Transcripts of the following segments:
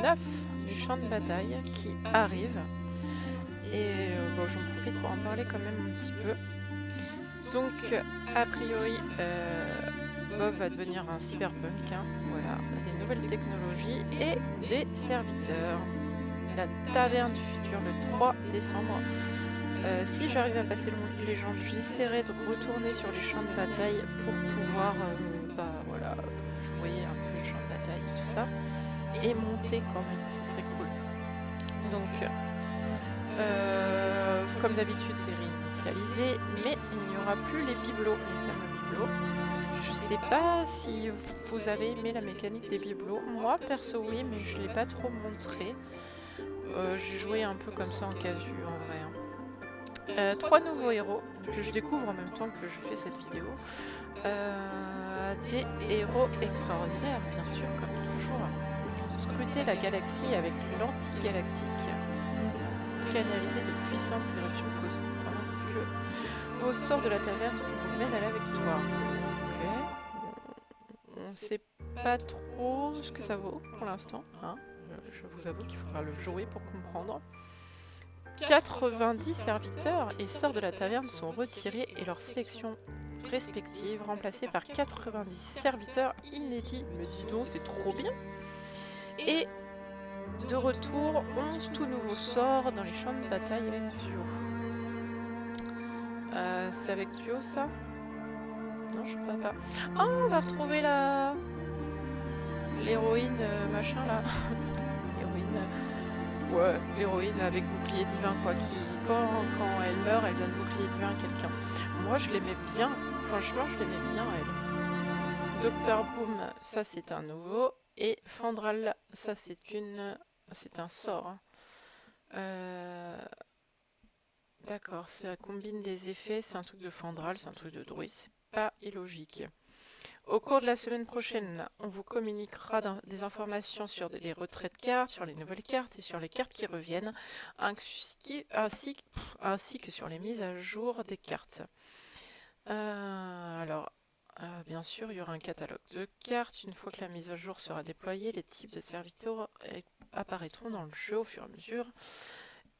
9 du champ de bataille qui arrive. Et bon, j'en profite pour en parler quand même un petit peu. Donc, a priori, Bob va devenir un cyberpunk. Hein. Voilà, on a des nouvelles technologies et des serviteurs. La taverne du futur le 3 décembre. Si j'arrive à passer le légende, j'essaierai de retourner sur les champs de bataille pour pouvoir voilà, jouer un peu le champ de bataille et tout ça. Et monter quand même, ça serait cool. Donc, comme d'habitude, c'est réinitialisé, mais il n'y aura plus les bibelots, les fameux bibelots. Je sais pas si vous avez aimé la mécanique des bibelots. Moi, perso, oui, mais je l'ai pas trop montré. J'ai joué un peu comme ça en casu, en vrai. Hein. 3 nouveaux héros que je découvre en même temps que je fais cette vidéo. Des héros extraordinaires, bien sûr, comme toujours. Scruter la galaxie avec l'antigalactique. Canaliser de puissantes éruptions cosmiques pendant que vos sorts de la taverne vous mènent à la victoire. Ok. On sait pas trop ce que ça vaut pour l'instant. Hein. Je vous avoue qu'il faudra le jouer pour comprendre. 90 serviteurs et sorts de la taverne sont retirés et leur sélection respective remplacée par 90 serviteurs inédits. Mais dis donc, c'est trop bien! Et de retour, 11 tout nouveaux sorts dans les champs de bataille avec Duo. C'est avec Duo ça? Non, je crois pas. Oh, on va retrouver l'héroïne machin là. Ouais, l'héroïne avec bouclier divin quoi, qui quand elle meurt, elle donne bouclier divin à quelqu'un. Moi je l'aimais bien, franchement je l'aimais bien elle. Docteur Boom, ça c'est un nouveau, et Fandral, ça c'est un sort. Hein. D'accord, ça combine des effets, c'est un truc de Fandral, c'est un truc de druide, c'est pas illogique. Au cours de la semaine prochaine, on vous communiquera des informations sur les retraits de cartes, sur les nouvelles cartes et sur les cartes qui reviennent, ainsi que sur les mises à jour des cartes. Bien sûr, il y aura un catalogue de cartes. Une fois que la mise à jour sera déployée, les types de serviteurs apparaîtront dans le jeu au fur et à mesure.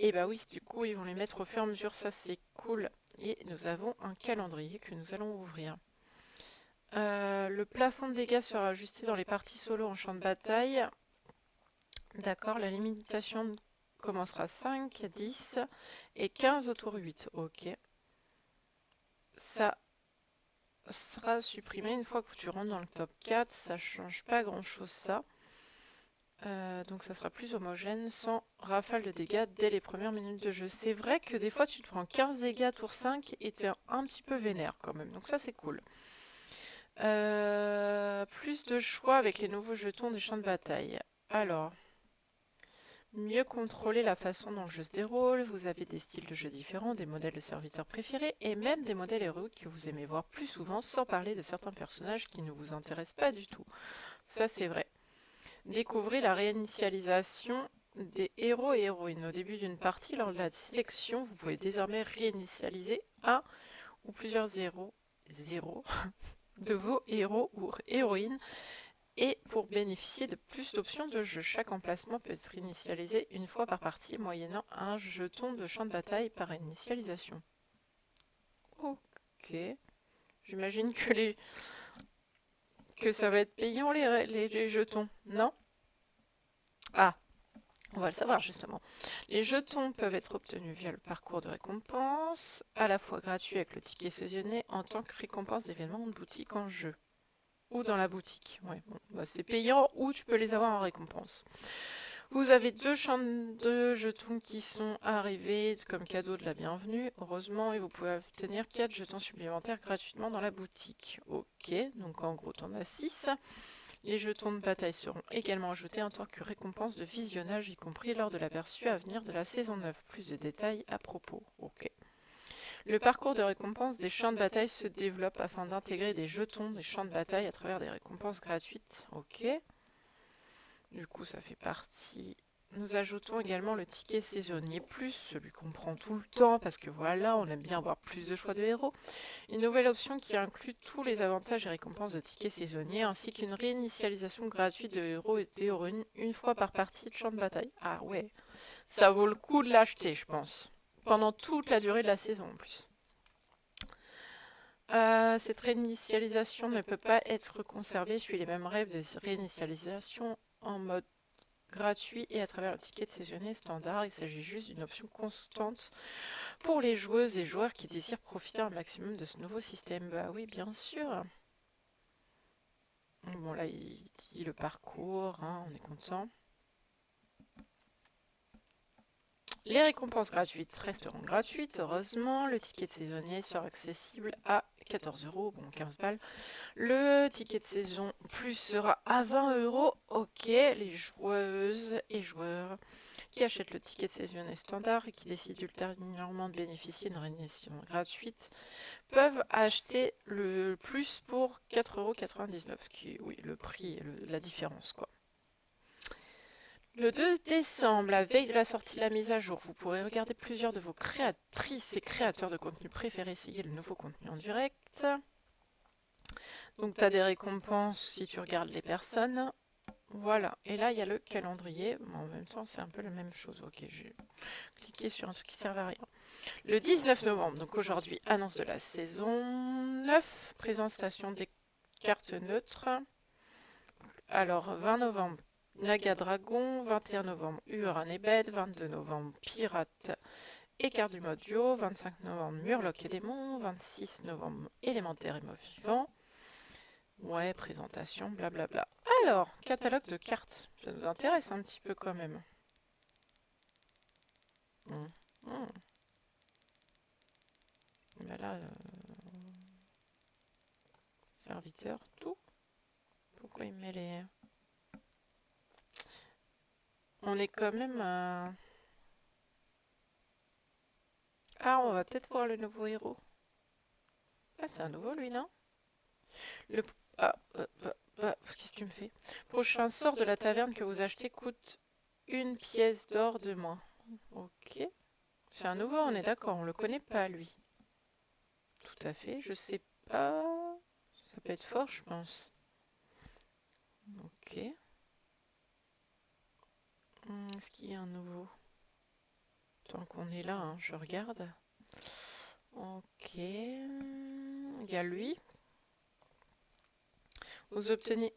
Et bah oui, du coup, ils vont les mettre au fur et à mesure, ça c'est cool. Et nous avons un calendrier que nous allons ouvrir. Le plafond de dégâts sera ajusté dans les parties solo en champ de bataille. D'accord, la limitation commencera 5, 10 et 15 au tour 8. Ok. Ça sera supprimé une fois que tu rentres dans le top 4. Ça change pas grand chose ça. Donc ça sera plus homogène sans rafale de dégâts dès les premières minutes de jeu. C'est vrai que des fois tu te prends 15 dégâts tour 5 et t'es un petit peu vénère quand même. Donc ça c'est cool. Plus de choix avec les nouveaux jetons des champs de bataille. Alors, mieux contrôler la façon dont le jeu se déroule, vous avez des styles de jeu différents, des modèles de serviteurs préférés et même des modèles héroïques que vous aimez voir plus souvent, sans parler de certains personnages qui ne vous intéressent pas du tout. Ça c'est vrai. Découvrez la réinitialisation des héros et héroïnes. Au début d'une partie, lors de la sélection, vous pouvez désormais réinitialiser un ou plusieurs zéros de vos héros ou héroïnes et pour bénéficier de plus d'options de jeu. Chaque emplacement peut être initialisé une fois par partie moyennant un jeton de champ de bataille par initialisation. Ok. J'imagine que ça va être payant les jetons, non? Ah, on va le savoir justement. Les jetons peuvent être obtenus via le parcours de récompense, à la fois gratuit avec le ticket saisonnier en tant que récompense d'événements de boutique en jeu. Ou dans la boutique. Ouais, bon, bah c'est payant ou tu peux les avoir en récompense. Vous avez 2 champs de jetons qui sont arrivés comme cadeau de la bienvenue, heureusement, et vous pouvez obtenir 4 jetons supplémentaires gratuitement dans la boutique. Ok, donc en gros, tu en as 6. Les jetons de bataille seront également ajoutés en tant que récompense de visionnage, y compris lors de l'aperçu à venir de la saison 9. Plus de détails à propos. Ok. Le parcours de récompense des champs de bataille se développe afin d'intégrer des jetons des champs de bataille à travers des récompenses gratuites. Ok. Du coup, ça fait partie nous ajoutons également le ticket saisonnier plus, celui qu'on prend tout le temps parce que voilà, on aime bien avoir plus de choix de héros. Une nouvelle option qui inclut tous les avantages et récompenses de tickets saisonniers ainsi qu'une réinitialisation gratuite de héros et théorines une fois par partie de champ de bataille. Ah ouais, ça vaut le coup de l'acheter, je pense. Pendant toute la durée de la saison en plus. Cette réinitialisation ne peut pas être conservée. Suit les mêmes règles de réinitialisation en mode gratuit et à travers le ticket de saisonnier standard. Il s'agit juste d'une option constante pour les joueuses et joueurs qui désirent profiter un maximum de ce nouveau système. Bah oui, bien sûr. Bon, là, il dit le parcours, hein, on est content. Les récompenses gratuites resteront gratuites, heureusement. Le ticket de saisonnier sera accessible à 14 €, bon 15 balles. Le ticket de saison plus sera à 20 €. Ok, les joueuses et joueurs qui achètent le ticket de saisonnier standard et qui décident ultérieurement de bénéficier d'une réunion gratuite peuvent acheter le plus pour 4,99 €, qui est, oui, le prix, la différence, quoi. Le 2 décembre, la veille de la sortie de la mise à jour, vous pourrez regarder plusieurs de vos créatrices et créateurs de contenu préférés essayer le nouveau contenu en direct. Donc tu as des récompenses si tu regardes les personnes. Voilà, et là il y a le calendrier, mais en même temps c'est un peu la même chose. Ok, j'ai cliqué sur un truc qui ne sert à rien. Le 19 novembre, donc aujourd'hui, annonce de la saison 9, présentation des cartes neutres. Alors 20 novembre, Naga Dragon, 21 novembre, Uran et Bed, 22 novembre, Pirate et carte du mode duo, 25 novembre, Murloc et Démon, 26 novembre, Élémentaire et Mauve Vivant. Ouais, présentation, blablabla. Alors, catalogue de cartes. Ça nous intéresse un petit peu quand même. Ben là, serviteur, tout. Pourquoi il met les... On est quand même... Ah, on va peut-être voir le nouveau héros. Ah, c'est un nouveau, lui, non? Le... Ah, qu'est-ce que tu me fais? Prochain sort de la taverne que vous achetez coûte une pièce d'or de moins. Ok. C'est un nouveau, on est d'accord, on le connaît pas, lui. Tout à fait, je sais pas... Ça peut être fort, je pense. Ok. Est-ce qu'il y a un nouveau? Tant qu'on est là, hein, je regarde. Ok. Il y a lui. Vous obtenez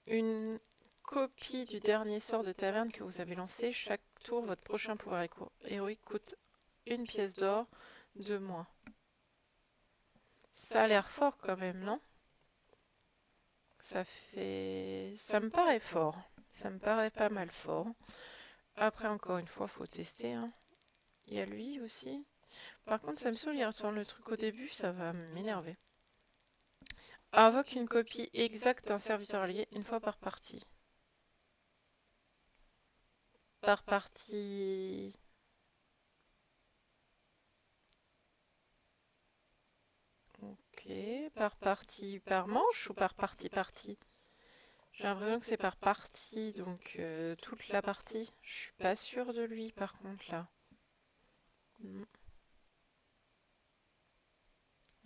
une copie du dernier sort de taverne que vous avez lancé. Chaque tour, votre prochain pouvoir héroïque coûte une pièce d'or de moins. Ça a l'air fort quand même, non? Ça me paraît fort. Ça me paraît pas mal fort. Après, encore une fois, faut tester, hein. Il y a lui aussi. Par contre, ça me saoule, il retourne le truc au début, ça va m'énerver. Invoque une copie exacte d'un serviteur allié une fois par partie. Par partie... Ok, par partie par manche ou par partie? J'ai l'impression que c'est par partie, donc toute la partie. Je suis pas sûre de lui par contre là.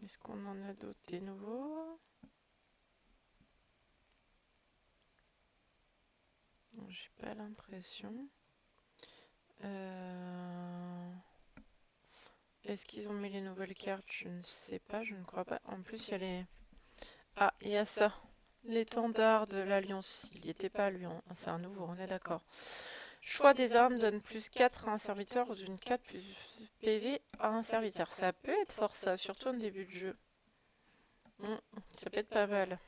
Est-ce qu'on en a d'autres des nouveaux? J'ai pas l'impression. Est-ce qu'ils ont mis les nouvelles cartes? Je ne sais pas, je ne crois pas. En plus, il y a les... Ah, il y a ça. L'étendard de l'Alliance. Il n'y était pas, lui. C'est un nouveau, on est d'accord. Choix des armes donne plus 4 à un serviteur ou d'une 4 plus PV à un serviteur. Ça peut être fort ça, surtout au début de jeu. Ça peut être pas mal.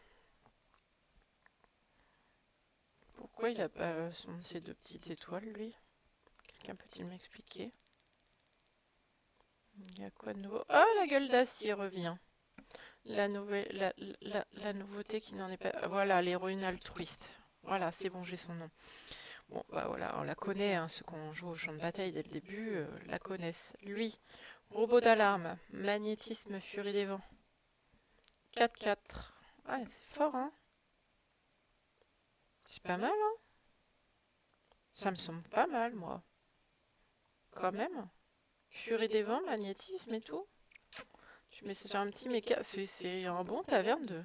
Pourquoi il a pas ces deux petites étoiles, lui? Quelqu'un peut-il m'expliquer? Il y a quoi de nouveau? Ah, la gueule d'acier revient. La nouveauté qui n'en est pas... Voilà, l'héroïne altruiste. Voilà, c'est bon, j'ai son nom. Bon, bah voilà, on la connaît, hein, ceux qu'on joue au champ de bataille dès le début la connaissent. Lui, robot d'alarme, magnétisme, furie des vents. 4-4. Ah, c'est fort, hein? C'est pas mal, hein? Ça me semble pas mal, moi. Quand même. Furie des vents, magnétisme et tout. Tu mets ça sur un petit méca. C'est un bon taverne 2.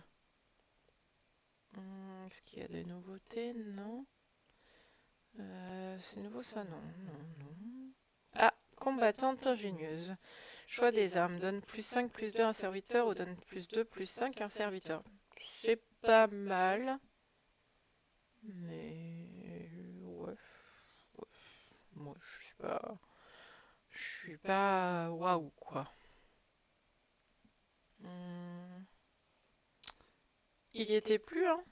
Est-ce qu'il y a des nouveautés? Non. C'est nouveau ça? Non, non, non. Ah, combattante ingénieuse. Choix des armes. Donne plus 5, plus 2 à un serviteur ou donne plus 2, plus 5 à un serviteur. C'est pas mal. Mais... ouais. Moi, je suis pas waouh quoi. Il y était plus, hein?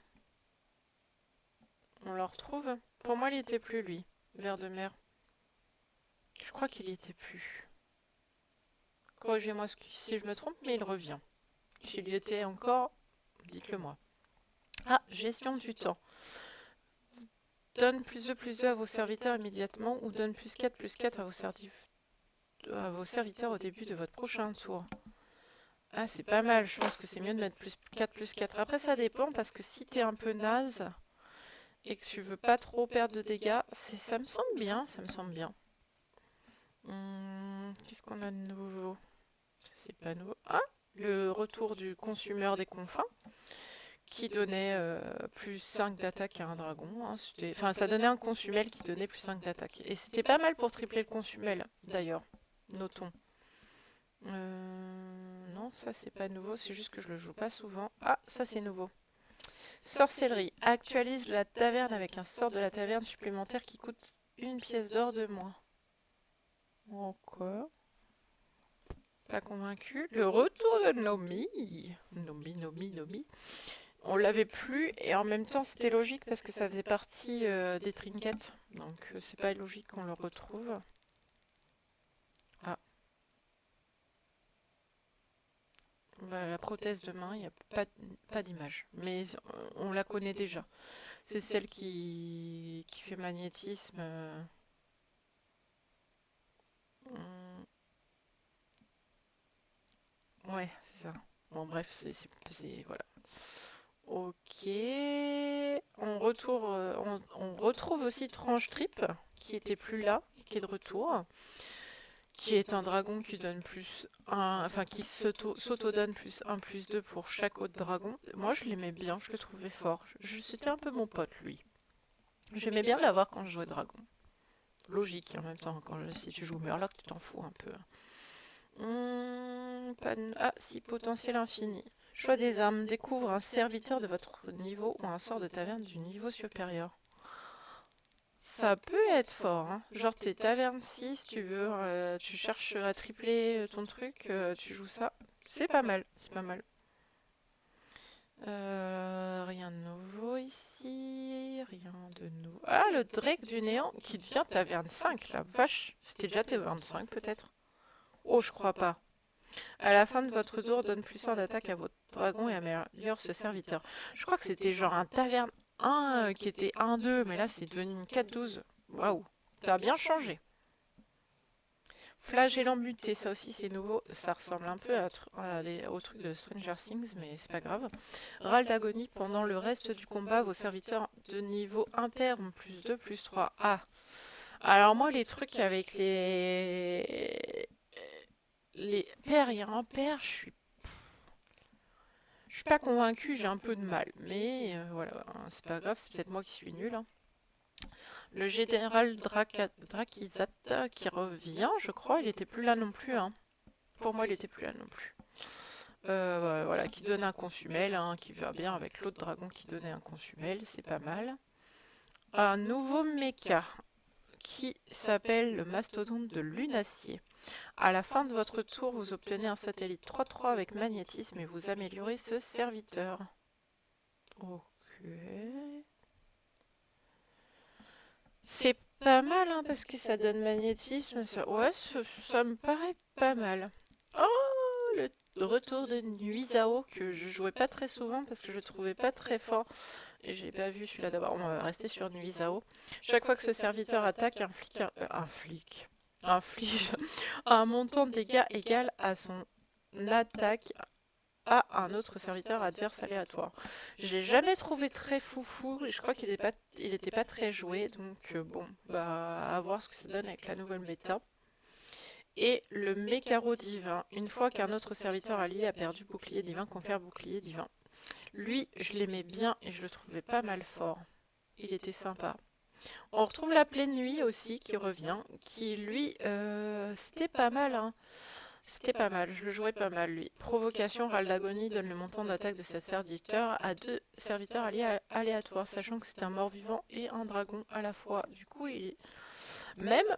On le retrouve? Pour moi, il y était plus, lui. Ver de mer. Je crois qu'il y était plus. Corrigez-moi si je me trompe, mais il revient. S'il y était encore, dites-le moi. Ah, gestion du temps. Donne plus 2 à vos serviteurs immédiatement ou donne plus 4 à vos serviteurs au début de votre prochain tour. Ah, c'est pas mal. Je pense que c'est mieux de mettre plus 4. Après, ça dépend parce que si t'es un peu naze et que tu veux pas trop perdre de dégâts, ça me semble bien. Ça me semble bien. Qu'est-ce qu'on a de nouveau? C'est pas nouveau. Ah, le retour du consumeur des confins qui donnait plus 5 d'attaque à un dragon. Hein. Enfin, ça donnait un consumel qui donnait plus 5 d'attaque. Et c'était pas mal pour tripler le consumel, d'ailleurs. Notons. Non, ça c'est pas nouveau, c'est juste que je le joue pas souvent. Ah, ça c'est nouveau. Sorcellerie. Actualise la taverne avec un sort de la taverne supplémentaire qui coûte 1 pièce d'or de moins. Encore. Pas convaincu. Le retour de Nomi. Nomi. On l'avait plus et en même temps c'était logique parce que ça faisait partie des trinkets. Donc c'est pas logique qu'on le retrouve. Ah. Bah, la prothèse de main, il n'y a pas d'image. Mais on la connaît déjà. C'est celle qui fait magnétisme. Ouais, c'est ça. Bon bref, c'est voilà. Ok. On retrouve aussi Tranche Trip, qui était plus là, qui est de retour. Qui est un dragon qui donne plus 1, enfin qui s'auto-donne plus 1, plus 2 pour chaque autre dragon. Moi je l'aimais bien, je le trouvais fort. C'était un peu mon pote lui. J'aimais bien l'avoir quand je jouais dragon. Logique en même temps, si tu joues Murloc, tu t'en fous un peu. Ah si, potentiel infini. Choix des armes. Découvre un serviteur de votre niveau ou un sort de taverne du niveau supérieur. Ça peut être fort, hein. Genre t'es taverne 6, tu cherches à tripler ton truc, tu joues ça. C'est pas mal, c'est pas mal. Rien de nouveau ici, rien de nouveau. Ah, le Drake du néant qui devient taverne 5, la vache. C'était déjà taverne 5 peut-être? Oh, je crois pas. À la fin de votre tour, donne plus 1 d'attaque à votre dragon et améliore ce serviteur. Je crois que c'était genre un taverne 1 qui était 1-2, mais là c'est devenu une 4-12. Waouh, t'as bien changé. Flagellant muté, ça aussi c'est nouveau. Ça ressemble un peu au truc de Stranger Things, mais c'est pas grave. Râle d'agonie pendant le reste du combat. Vos serviteurs de niveau impair ont plus 2, plus 3. Ah, alors moi les trucs avec les pairs et impairs, je suis pas convaincue, j'ai un peu de mal. Mais voilà, c'est pas grave, c'est peut-être moi qui suis nulle. Hein. Le général Drakizat qui revient, je crois, il était plus là non plus. Hein. Pour moi, il était plus là non plus. Voilà, qui donne un consumel, hein, qui va bien avec l'autre dragon qui donnait un consumel, c'est pas mal. Un nouveau mecha qui s'appelle le mastodonte de Lunacier. À la fin de votre tour, vous obtenez un satellite 3-3 avec magnétisme et vous améliorez ce serviteur. Ok. C'est pas mal, hein, parce que ça donne magnétisme. Ouais, ça me paraît pas mal. Oh, le retour de Nuisao, que je jouais pas très souvent parce que je le trouvais pas très fort. Et j'ai pas vu celui-là d'abord. On va rester sur Nuisao. Chaque fois que ce serviteur attaque, inflige un montant de dégâts égal à son attaque à un autre serviteur adverse aléatoire. J'ai jamais trouvé très foufou, et je crois qu'il était pas très joué, donc bon, bah à voir ce que ça donne avec la nouvelle méta. Et le Mécaro divin, une fois qu'un autre serviteur allié a perdu bouclier divin, confère bouclier divin. Lui, je l'aimais bien et je le trouvais pas mal fort. Il était sympa. On retrouve la pleine nuit aussi qui revient, qui lui, c'était pas mal, hein. C'était pas mal, je le jouais pas mal lui. Provocation, râle d'agonie donne le montant d'attaque de sa serviteur à 2 serviteurs alliés aléatoires, sachant que c'est un mort-vivant et un dragon à la fois. Du coup, même,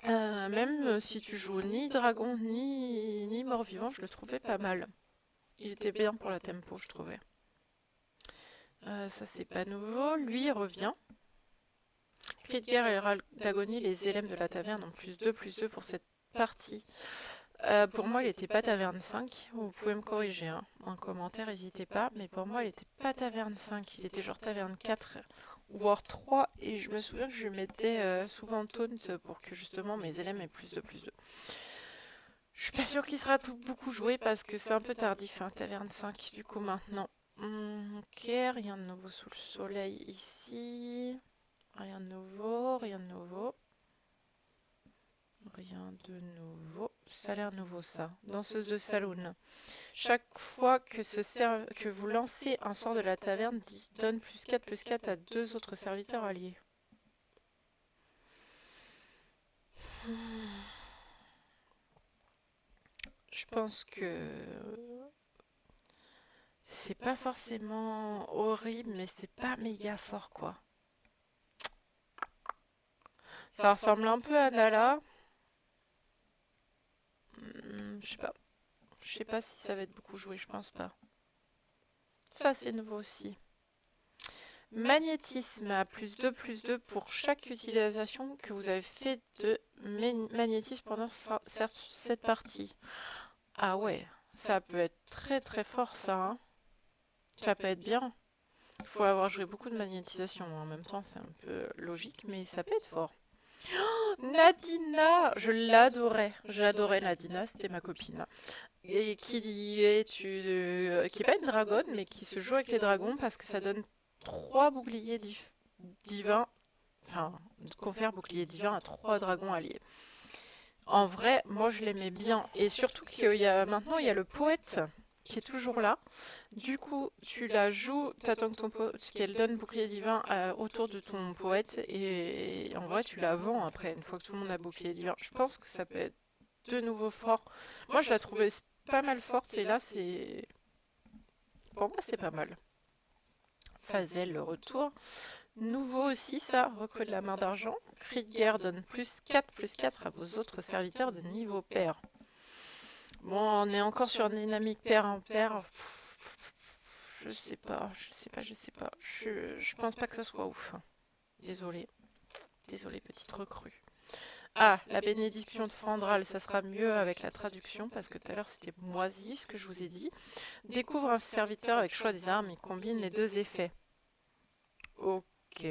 même si tu joues ni dragon ni mort-vivant, je le trouvais pas mal. Il était bien pour la tempo, je trouvais. Ça, c'est pas nouveau. Lui, il revient. Cri de guerre et râle d'agonie, les élèves de la taverne ont +2/+2 pour cette partie. Pour moi, il n'était pas taverne 5. Vous pouvez me corriger hein, en commentaire, n'hésitez pas. Mais pour moi, il n'était pas taverne 5. Il était genre taverne 4, voire 3. Et je me souviens que je mettais souvent taunt pour que justement mes élèves aient +2/+2. Je suis pas sûre qu'il sera beaucoup joué parce que c'est un peu tardif, hein, taverne 5 du coup maintenant. Ok, rien de nouveau sous le soleil ici. Rien de nouveau, rien de nouveau. Rien de nouveau. Ça a l'air nouveau ça. Danseuse de saloon. Chaque fois que vous lancez un sort de la taverne, donne +4/+4 à 2 autres serviteurs alliés. Je pense que c'est pas forcément horrible, mais c'est pas méga fort quoi. Ça ressemble un peu à Nala. Je sais pas. Je sais pas si ça va être beaucoup joué, je pense pas. Ça c'est nouveau aussi. Magnétisme à +2/+2 pour chaque utilisation que vous avez fait de magnétisme pendant cette partie. Ah ouais, ça peut être très très fort ça. Hein. Ça peut être bien. Il faut avoir joué beaucoup de magnétisation en même temps, c'est un peu logique, mais ça peut être fort. Oh, Nadina, je l'adorais. J'adorais Nadina, c'était ma copine. Et qui est pas une dragonne, mais qui se joue avec les dragons parce que ça donne 3 boucliers divins, enfin, confère bouclier divin à 3 dragons alliés. En vrai, moi je l'aimais bien. Et surtout maintenant, il y a le poète qui est toujours là. Du coup, tu la joues, t'attends qu'elle donne bouclier divin autour de ton poète. Et en vrai, tu la vends après, une fois que tout le monde a bouclier divin. Je pense que ça peut être de nouveau fort. Moi, je la trouvais pas mal forte. Et là, c'est... Pour moi, c'est pas mal. Fazel, le retour. Nouveau aussi, ça, recrue de la main d'argent. Cri de guerre donne +4/+4 à vos autres serviteurs de niveau pair. Bon, on est encore sur une dynamique pair en pair. Je sais pas. Je pense pas que ça soit ouf. Désolée. Désolée, petite recrue. Ah, la bénédiction de Fandral, ça sera mieux avec la traduction, parce que tout à l'heure c'était moisi, ce que je vous ai dit. Découvre un serviteur avec choix des armes, il combine les 2 effets. Ok.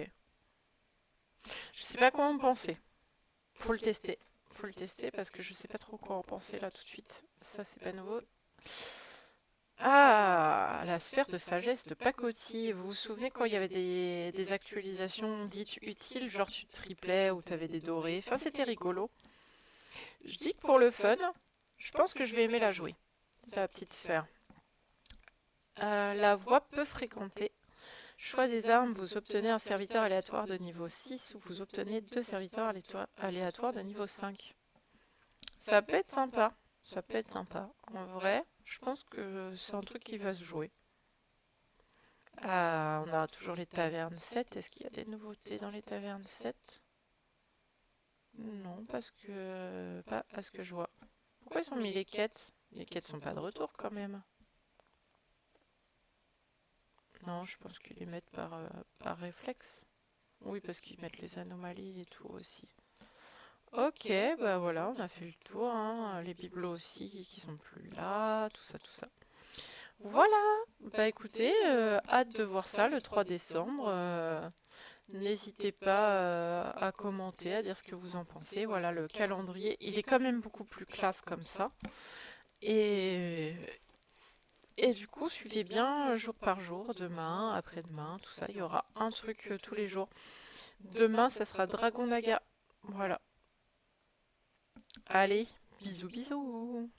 Je sais pas quoi en penser. Faut le tester. Faut le tester parce que je sais pas trop quoi en penser là tout de suite. Ça c'est pas nouveau. Ah, la sphère de sagesse de pacotille. Vous vous souvenez quand il y avait des actualisations dites utiles, genre tu triplais ou t'avais des dorés. Enfin c'était rigolo. Je dis que pour le fun, je pense que je vais aimer la jouer. La petite sphère. La voie peu fréquentée. Choix des armes, vous obtenez un serviteur aléatoire de niveau 6 ou vous obtenez 2 serviteurs aléatoires de niveau 5. Ça peut être sympa. Ça peut être sympa. En vrai, je pense que c'est un truc qui va se jouer. On a toujours les tavernes 7. Est-ce qu'il y a des nouveautés dans les tavernes 7? Non, pas à ce que je vois. Pourquoi ils ont mis les quêtes? Les quêtes sont pas de retour quand même. Non, je pense qu'ils les mettent par réflexe. Oui, parce qu'ils mettent les anomalies et tout aussi. Ok, bah voilà, on a fait le tour. Hein. Les bibelots aussi qui sont plus là, tout ça, tout ça. Voilà, bah écoutez, hâte de voir ça le 3 décembre. N'hésitez pas à commenter, à dire ce que vous en pensez. Voilà, le calendrier, il est quand même beaucoup plus classe comme ça. Et Et du coup, suivez bien jour par jour, demain, après-demain, tout ça. Il y aura un truc tous les jours. Demain, ça sera Dragon Naga. Voilà. Allez, bisous bisous.